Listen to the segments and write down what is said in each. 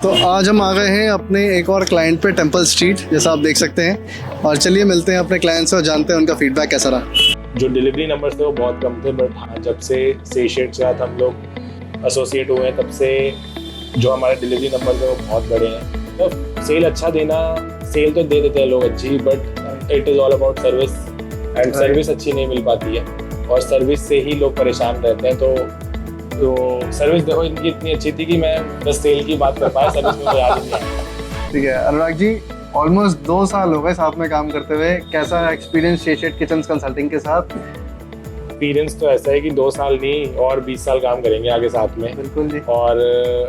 तो आज हम आ गए हैं अपने एक और क्लाइंट पे टेम्पल स्ट्रीट, जैसा आप देख सकते हैं। और चलिए मिलते हैं अपने क्लाइंट से और जानते हैं उनका फीडबैक कैसा रहा। जो डिलीवरी नंबर्स थे वो बहुत कम थे, बट हाँ, जब से सेशेट के साथ हम लोग एसोसिएट हुए हैं तब से जो हमारे डिलीवरी नंबर थे वो बहुत बड़े हैं। तो सेल अच्छा देना, सेल तो दे देते हैं लोग अच्छी, but it is all about service, and service अच्छी नहीं मिल पाती है और सर्विस से ही लोग परेशान रहते हैं। तो सर्विस देखो इनकी इतनी अच्छी थी कि मैं बस सेल की बात कर पाया, सर्विस में तो याद ही नहीं आया। ठीक है अनुराग जी, ऑलमोस्ट 2 साल हो गए साथ में काम करते हुए। कैसा एक्सपीरियंस सेशेट किचन्स कंसल्टिंग के साथ? एक्सपीरियंस तो ऐसा है कि 2 साल नहीं और 20 साल काम करेंगे आगे साथ में। बिल्कुल जी। और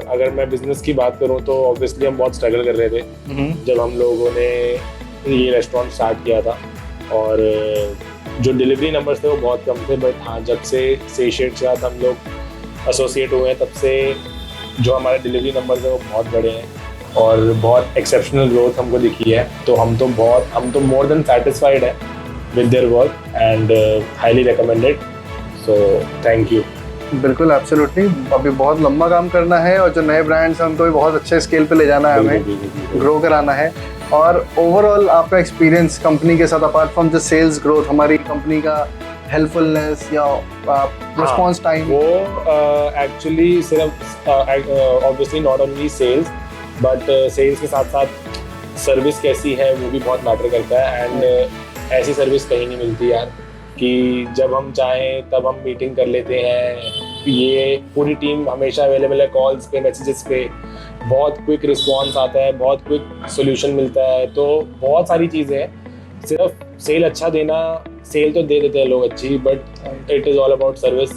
अगर मैं बिजनेस की बात करूं तो ऑब्वियसली हम बहुत स्ट्रगल कर रहे थे जब हम लोगों ने ये रेस्टोरेंट स्टार्ट किया था। और जो डिलीवरी नंबर्स थे वो बहुत कम थे, बट हाँ, जब से सेशेट के साथ हम लोग एसोसिएट हुए हैं तब से जो हमारे डिलीवरी नंबर्स हैं वो बहुत बड़े हैं और बहुत एक्सेप्शनल ग्रोथ हमको दिखी है। तो हम तो मोर देन सैटिस्फाइड है with their work and highly recommended, so thank you। बिल्कुल एब्सोल्युटली, अभी बहुत लंबा काम करना है और जो नए ब्रांड्स हैं उनको भी बहुत अच्छे स्केल पे ले जाना है, हमें ग्रो कराना है। और ओवरऑल आपका एक्सपीरियंस कंपनी के साथ, apart from the sales growth, हमारी कंपनी का हेल्पफुलनेस या रिस्पॉन्स टाइम? वो एक्चुअली सिर्फ obviously not only sales, but sales के साथ साथ सर्विस कैसी है वो भी बहुत मैटर करता है। एंड ऐसी सर्विस कहीं नहीं मिलती यार, कि जब हम चाहें तब हम मीटिंग कर लेते हैं। ये पूरी टीम हमेशा अवेलेबल है, कॉल्स पे, मैसेजेस पे, बहुत क्विक रिस्पॉन्स आता है, बहुत क्विक सोल्यूशन मिलता है। तो बहुत सारी चीज़ें हैं। सिर्फ सेल अच्छा देना, सेल तो दे देते हैं लोग अच्छी, but it is all about service,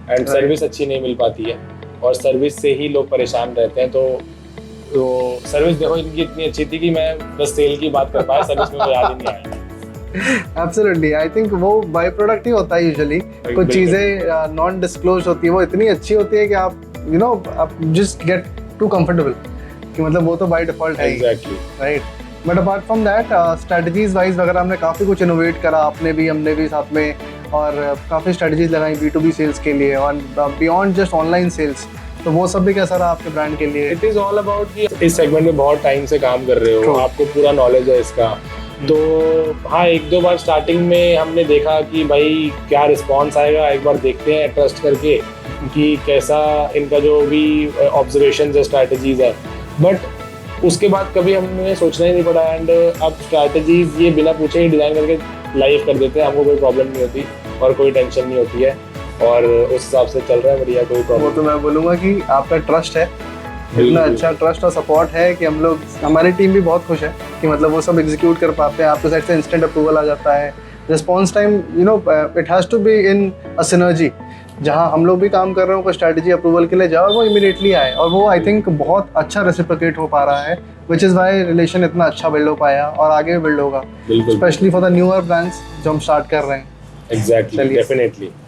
and service अच्छी नहीं मिल पाती है और सर्विस से ही लोग परेशान रहते हैं। तो सर्विस देखो इनकी इतनी अच्छी थी कि मैं बस सेल की बात कर पाया, सर्विस में तो याद ही नहीं आया। एब्सोल्युटली, आई थिंक वो बाय प्रोडक्ट ही होता है यूजुअली। कुछ चीज़ें नॉन डिस्क्लोज होती है, वो इतनी अच्छी होती है कि आप आप जस्ट गेट टू कंफर्टेबल कि मतलब वो तो बाय डिफॉल्ट है। Exactly, right. But apart from that, strategies wise वगैरह हमने काफ़ी कुछ इनोवेट करा, आपने भी, हमने भी साथ में, और काफ़ी स्ट्रेटजीज लगाई B2B सेल्स के लिए और बियॉन्ड जस्ट ऑनलाइन सेल्स। तो वो सब भी कैसा रहा आपके ब्रांड के लिए? इट इज़ ऑल अबाउट कि इस सेगमेंट में बहुत टाइम से काम कर रहे हो, आपको पूरा नॉलेज है इसका। तो हाँ, 1-2 बार स्टार्टिंग में हमने देखा कि भाई क्या रिस्पॉन्स आएगा, एक बार देखते हैं ट्रस्ट करके कि कैसा इनका जो भी ऑब्जर्वेशन है, स्ट्रैटेजीज है। बट उसके बाद कभी हमने सोचना ही नहीं पड़ा, एंड अब स्ट्रैटेजीज ये बिना पूछे ही डिज़ाइन करके लाइव कर देते हैं। हमको कोई प्रॉब्लम नहीं होती और कोई टेंशन नहीं होती है, और उस हिसाब से चल रहा है बढ़िया, कोई प्रॉब्लम। वो तो मैं बोलूँगा कि आपका ट्रस्ट है, इतना अच्छा ट्रस्ट और सपोर्ट है कि हम लोग, हमारी टीम भी बहुत खुश है कि मतलब वो सब एग्जीक्यूट कर पाते हैं। आपके साइड से इंस्टेंट अप्रूवल आ जाता है, response time it has to be in a synergy. जहाँ हम लोग भी काम कर रहे हो, कोई स्ट्रैटेजी अप्रूवल के लिए जाओ और वो इमीडिएटली आए, और वो आई थिंक बहुत अच्छा रेसिप्रोकेट हो पा रहा है, विच इज़ वाई रिलेशन इतना अच्छा बिल्ड हो पाया और आगे भी बिल्ड होगा, specially for the newer brands जो हम स्टार्ट कर रहे हैं। Exactly, definitely.